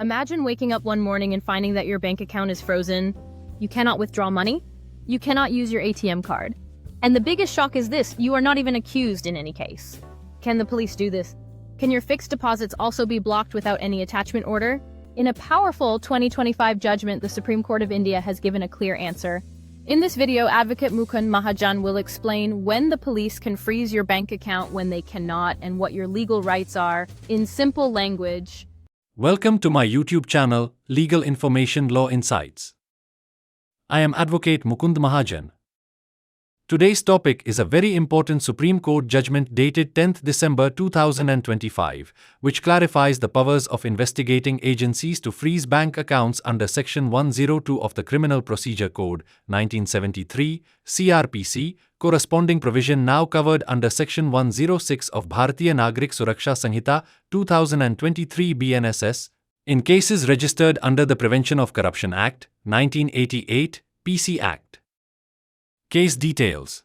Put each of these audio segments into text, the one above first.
Imagine waking up one morning and finding that your bank account is frozen. You cannot withdraw money. You cannot use your ATM card. And the biggest shock is this: you are not even accused in any case. Can the police do this? Can your fixed deposits also be blocked without any attachment order? In a powerful 2025 judgment, the Supreme Court of India has given a clear answer. In this video, Advocate Mukund Mahajan will explain when the police can freeze your bank account, when they cannot, and what your legal rights are in simple language. Welcome to my YouTube channel, Legal Information Law Insights. I am Advocate Mukund Mahajan. Today's topic is a very important Supreme Court judgment dated 10th December 2025, which clarifies the powers of investigating agencies to freeze bank accounts under Section 102 of the Criminal Procedure Code, 1973, CrPC, corresponding provision now covered under Section 106 of Bharatiya Nagarik Suraksha Sanhita, 2023 BNSS, in cases registered under the Prevention of Corruption Act, 1988, PC Act. Case details.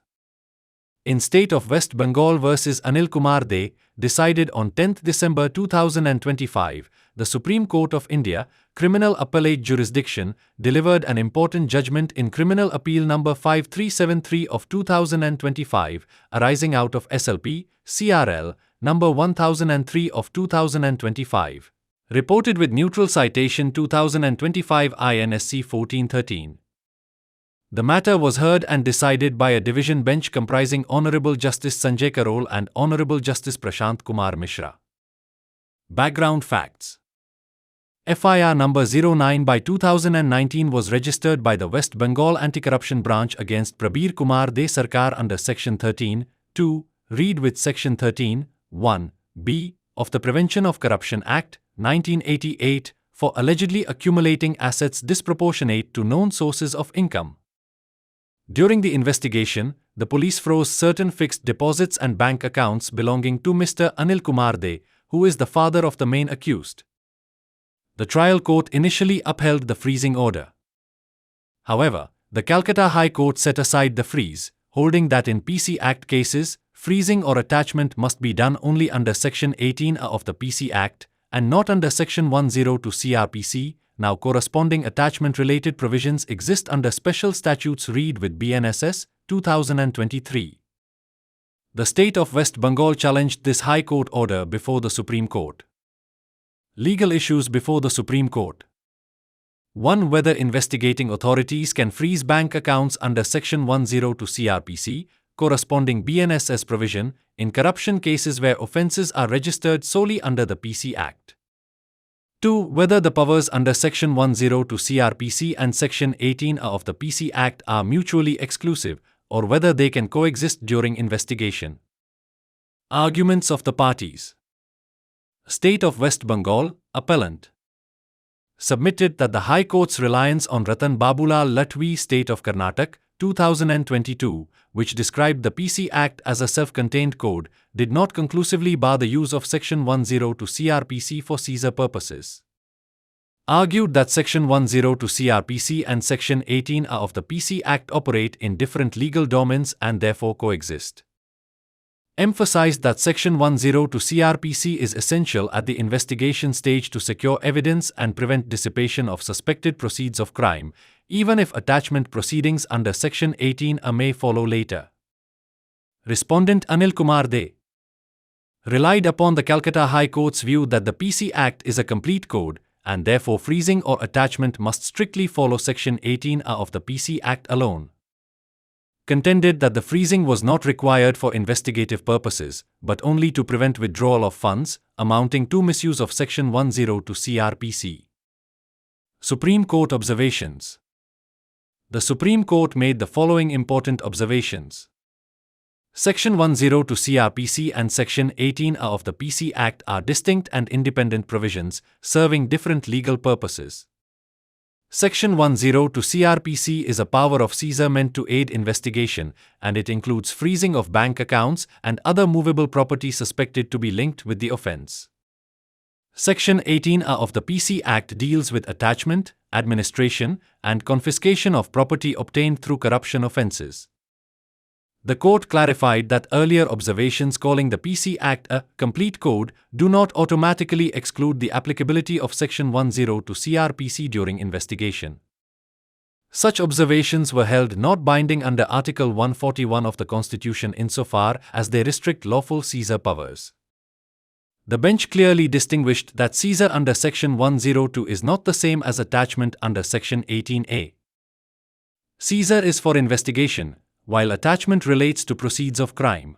In State of West Bengal vs. Anil Kumar De, decided on 10th December 2025, the Supreme Court of India, Criminal Appellate Jurisdiction, delivered an important judgment in Criminal Appeal number 5373 of 2025, arising out of SLP, CRL, number 1003 of 2025. Reported with neutral citation 2025 INSC 1413. The matter was heard and decided by a division bench comprising Honorable Justice Sanjay Karol and Honorable Justice Prashant Kumar Mishra. Background facts. FIR number 09/2019 was registered by the West Bengal Anti-Corruption Branch against Prabir Kumar De Sarkar under Section 13(2), read with Section 13(1)(b) of the Prevention of Corruption Act, 1988, for allegedly accumulating assets disproportionate to known sources of income. During the investigation, the police froze certain fixed deposits and bank accounts belonging to Mr. Anil Kumar De, who is the father of the main accused. The trial court initially upheld the freezing order. However, the Calcutta High Court set aside the freeze, holding that in PC Act cases, freezing or attachment must be done only under Section 18A of the PC Act, and not under Section 102 CrPC. Now corresponding attachment-related provisions exist under special statutes read with BNSS, 2023. The state of West Bengal challenged this High Court order before the Supreme Court. Legal issues before the Supreme Court. 1. Whether investigating authorities can freeze bank accounts under Section 102 CrPC, corresponding BNSS provision, in corruption cases where offences are registered solely under the PC Act. 2. Whether the powers under Section 102 CrPC and Section 18A of the PC Act are mutually exclusive, or whether they can coexist during investigation. Arguments of the parties. State of West Bengal, Appellant. Submitted that the High Court's reliance on Ratan Babulal Latvi State of Karnataka, 2022, which described the PC Act as a self-contained code, did not conclusively bar the use of Section 102 CrPC for seizure purposes. Argued that Section 102 CrPC and Section 18A of the PC Act operate in different legal domains and therefore coexist. Emphasized that Section 102 CrPC is essential at the investigation stage to secure evidence and prevent dissipation of suspected proceeds of crime, even if attachment proceedings under Section 18A may follow later. Respondent Anil Kumar De relied upon the Calcutta High Court's view that the PC Act is a complete code, and therefore freezing or attachment must strictly follow Section 18A of the PC Act alone. Contended that the freezing was not required for investigative purposes, but only to prevent withdrawal of funds, amounting to misuse of Section 102 CrPC. Supreme Court observations. The Supreme Court made the following important observations. Section 102 CrPC and Section 18A of the PC Act are distinct and independent provisions, serving different legal purposes. Section 102 CrPC is a power of seizure meant to aid investigation, and it includes freezing of bank accounts and other movable property suspected to be linked with the offense. Section 18A of the PC Act deals with attachment, administration, and confiscation of property obtained through corruption offenses. The court clarified that earlier observations calling the PC Act a complete code do not automatically exclude the applicability of Section 10 to CrPC during investigation. Such observations were held not binding under Article 141 of the Constitution insofar as they restrict lawful seizure powers. The bench clearly distinguished that seizure under Section 102 is not the same as attachment under Section 18A. Seizure is for investigation, while attachment relates to proceeds of crime.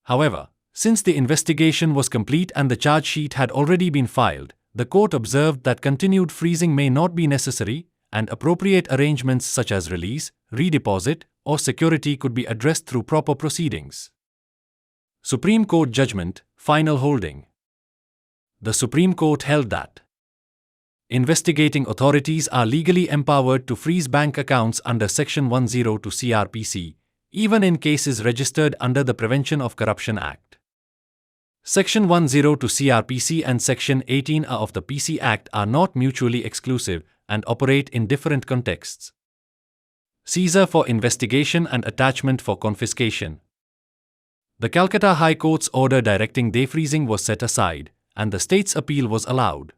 However, since the investigation was complete and the charge sheet had already been filed, the court observed that continued freezing may not be necessary, and appropriate arrangements such as release, redeposit, or security could be addressed through proper proceedings. Supreme Court Judgment, Final Holding. The Supreme Court held that investigating authorities are legally empowered to freeze bank accounts under Section 10 to CrPC, even in cases registered under the Prevention of Corruption Act. Section 10 to CrPC and Section 18A of the PC Act are not mutually exclusive and operate in different contexts. Seizure for investigation and attachment for confiscation. The Calcutta High Court's order directing defreezing was set aside, and the state's appeal was allowed.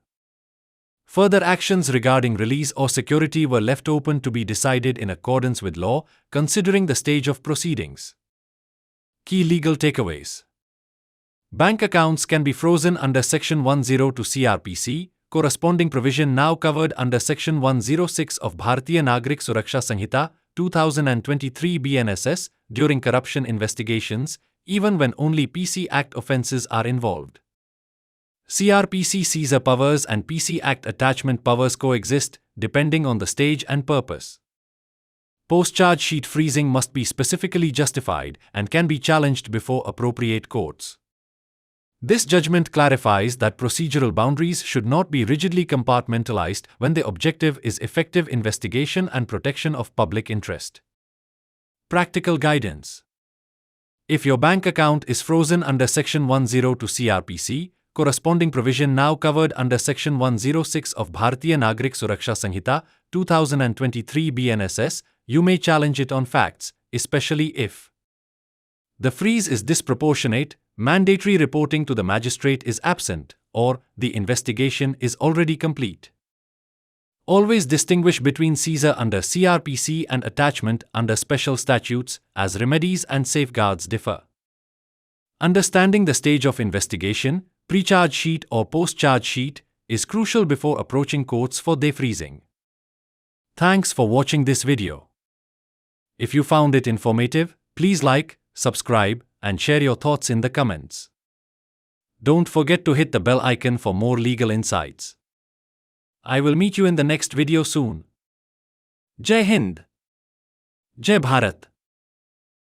Further actions regarding release or security were left open to be decided in accordance with law, considering the stage of proceedings. Key legal takeaways. Bank accounts can be frozen under Section 10 to CrPC, corresponding provision now covered under Section 106 of Bharatiya Nagarik Suraksha Sanhita, 2023 BNSS, during corruption investigations, even when only PC Act offences are involved. CrPC seizure powers and PC Act attachment powers coexist, depending on the stage and purpose. Post-charge sheet freezing must be specifically justified and can be challenged before appropriate courts. This judgment clarifies that procedural boundaries should not be rigidly compartmentalized when the objective is effective investigation and protection of public interest. Practical guidance. If your bank account is frozen under Section 10 to CrPC, corresponding provision now covered under Section 106 of Bharatiya Nagarik Suraksha Sanhita, 2023 BNSS, you may challenge it on facts, especially if the freeze is disproportionate, mandatory reporting to the magistrate is absent, or the investigation is already complete. Always distinguish between seizure under CrPC and attachment under special statutes, as remedies and safeguards differ. Understanding the stage of investigation, pre-charge sheet or post-charge sheet, is crucial before approaching courts for defreezing. Thanks for watching this video. If you found it informative, please like, subscribe, and share your thoughts in the comments. Don't forget to hit the bell icon for more legal insights. I will meet you in the next video soon. Jai Hind. Jai Bharat.